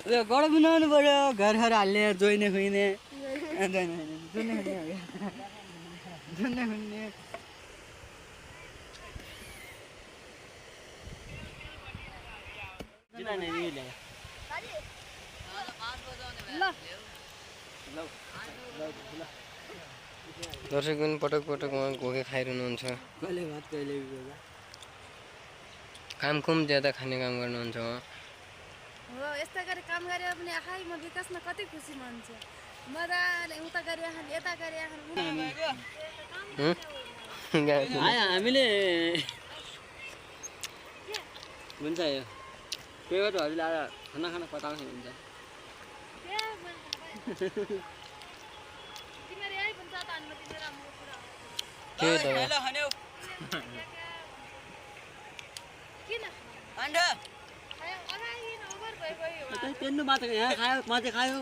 God बनाउनु पर्यो घर घर हाल्ने जोइने खुइने दर्शक पनि पटक पटक उहाँ घोके खाइरहनुहुन्छ। कहिले भात कहिले काम कुम ज्यादा खाने काम गर्नुहुन्छ उहाँ। हो यस्ता गरी काम गरे पनि आखै म विकासमा कति खुसी मान्छ। मजाले उता गरे आखन यता गरे आखन हामीले हुन्छ यो पेटहरुले आएर खाना खाना पताउँछ हुन्छ। तिमीहरु यही भन्छ त अनि तिमीहरु राम्रो कुरा हो। के त हेलो खन्यौ किन अन्डा खायो अगाइ ओभर भयो तेन्नु मात्र यहाँ खायो म चाहिँ खायो